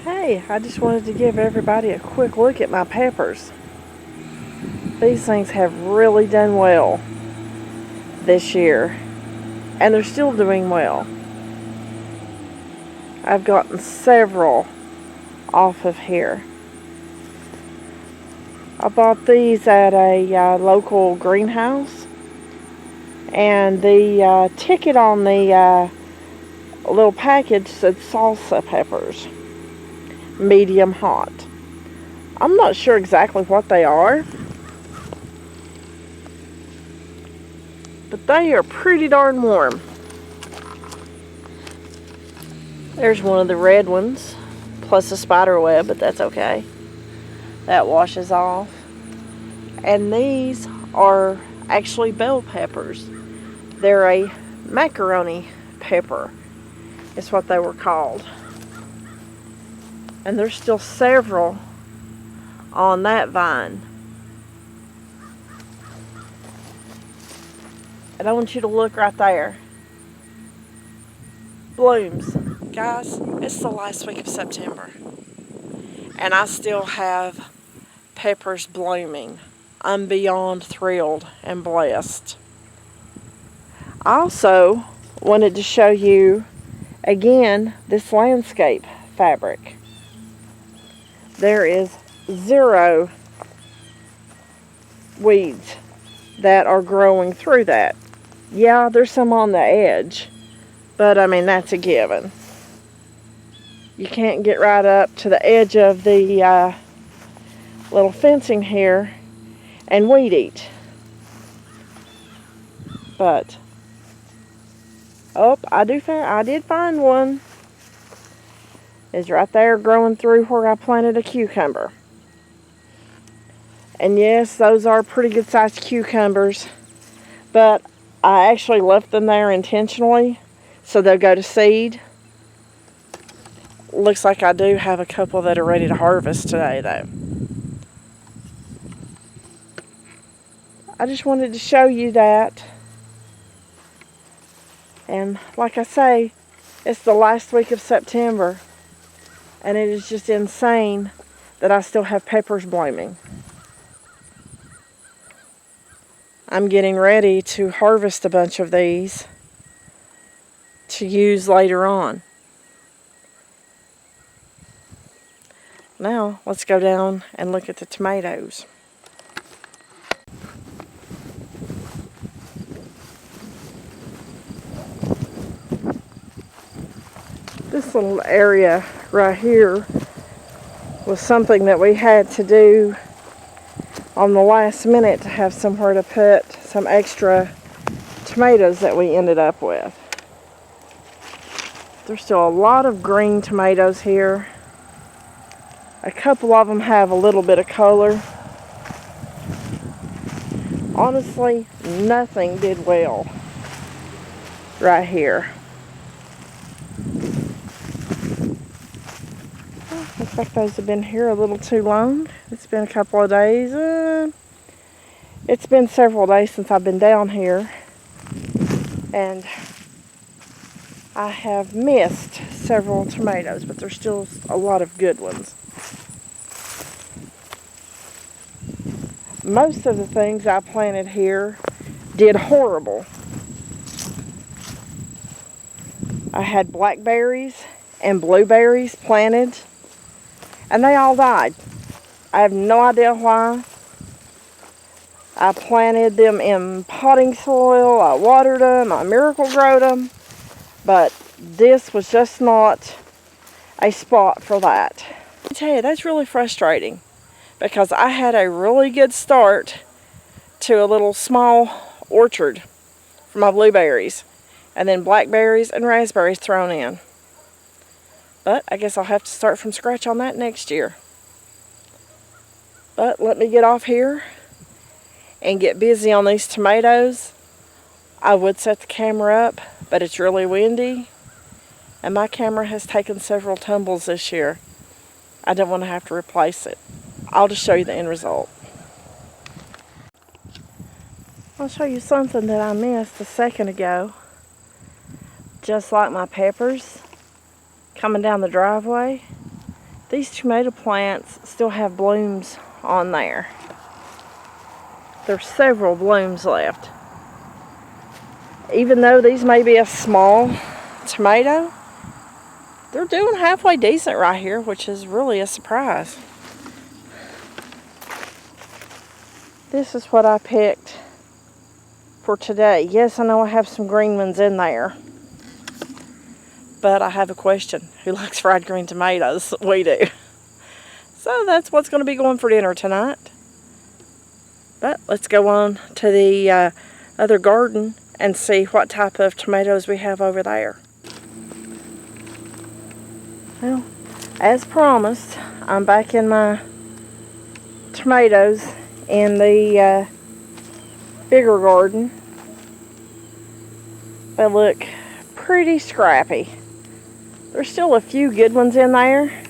Hey, I just wanted to give everybody a quick look at my peppers. These things have really done well this year, and they're still doing well. I've gotten several off of here. I bought these at a local greenhouse, and the ticket on the little package said salsa peppers, medium hot. I'm not sure exactly what they are, but they are pretty darn warm. There's one of the red ones, plus a spider web, but that's okay. That washes off. And these are actually bell peppers. They're a macaroni pepper, is what they were called. And there's still several on that vine. And I want you to look right there. Blooms. Guys, it's the last week of September, and I still have peppers blooming. I'm beyond thrilled and blessed. I also wanted to show you again this landscape fabric. There is 0 weeds that are growing through that. Yeah, there's some on the edge, but I mean, that's a given. You can't get right up to the edge of the little fencing here and weed eat. But, oh, I did find one. It's right there growing through where I planted a cucumber. And yes, those are pretty good sized cucumbers, but I actually left them there intentionally so they'll go to seed. Looks like I do have a couple that are ready to harvest today, though. I just wanted to show you that. And like I say, it's the last week of September, and it is just insane that I still have peppers blooming. I'm getting ready to harvest a bunch of these to use later on. Now, let's go down and look at the tomatoes. This little area right here was something that we had to do on the last minute to have somewhere to put some extra tomatoes that we ended up with. There's still a lot of green tomatoes here. A couple of them have a little bit of color. Honestly, nothing did well right here. Looks like those have been here a little too long. It's been a couple of days. It's been several days since I've been down here, and I have missed several tomatoes, but there's still a lot of good ones. Most of the things I planted here did horrible. I had blackberries and blueberries planted, and they all died. I have no idea why. I planted them in potting soil, I watered them, I miracle-growed them, but this was just not a spot for that. I tell you, that's really frustrating, because I had a really good start to a little small orchard for my blueberries, and then blackberries and raspberries thrown in. But I guess I'll have to start from scratch on that next year. But let me get off here and get busy on these tomatoes. I would set the camera up, but it's really windy, and my camera has taken several tumbles this year. I don't want to have to replace it. I'll just show you the end result. I'll show you something that I missed a second ago. Just like my peppers coming down the driveway, these tomato plants still have blooms on there. There's several blooms left. Even though these may be a small tomato, they're doing halfway decent right here, which is really a surprise. This is what I picked for today. Yes, I know I have some green ones in there, but I have a question. Who likes fried green tomatoes? We do. So that's what's going to be going for dinner tonight. But let's go on to the other garden and see what type of tomatoes we have over there. Well, as promised, I'm back in my tomatoes in the bigger garden. They look pretty scrappy. There's still a few good ones in there.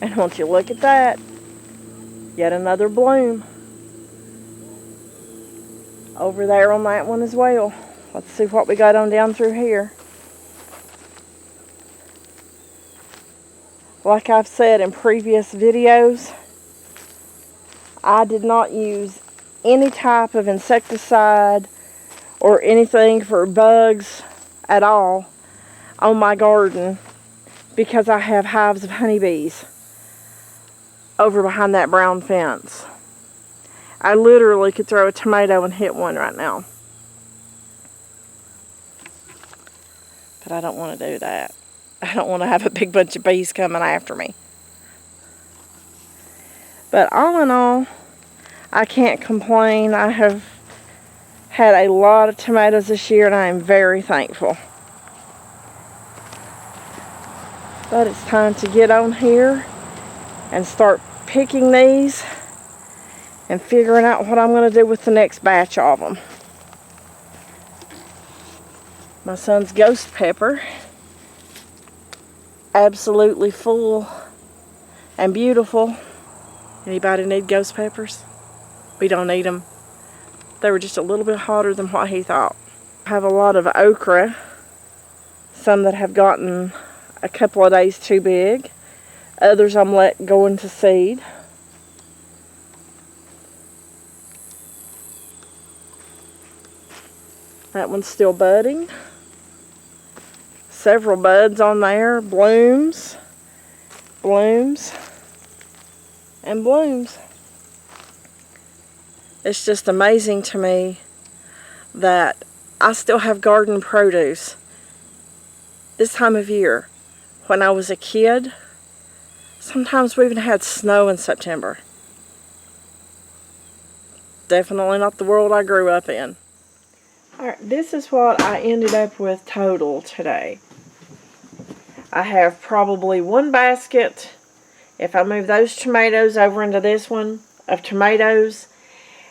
And won't you look at that? Yet another bloom over there on that one as well. Let's see what we got on down through here. Like I've said in previous videos, I did not use any type of insecticide or anything for bugs at all on my garden because I have hives of honeybees over behind that brown fence. I literally could throw a tomato and hit one right now. But I don't want to do that. I don't want to have a big bunch of bees coming after me. But all in all, I can't complain. I have had a lot of tomatoes this year and I am very thankful. But it's time to get on here and start picking these and figuring out what I'm going to do with the next batch of them. My son's ghost pepper, absolutely full and beautiful. Anybody need ghost peppers? We don't need them. They were just a little bit hotter than what he thought. I have a lot of okra, some that have gotten a couple of days too big. Others I'm letting go into seed. That one's still budding. Several buds on there. Blooms, blooms, and blooms. It's just amazing to me that I still have garden produce this time of year. When I was a kid, sometimes we even had snow in September. Definitely not the world I grew up in. Alright, this is what I ended up with total today. I have probably one basket, if I move those tomatoes over into this one, of tomatoes,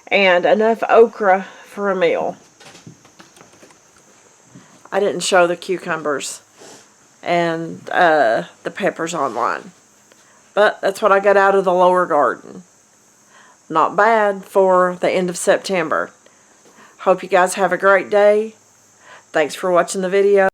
and enough okra for a meal. I didn't show the cucumbers and the peppers online. But that's what I got out of the lower garden. Not bad for the end of September. Hope you guys have a great day. Thanks for watching the video.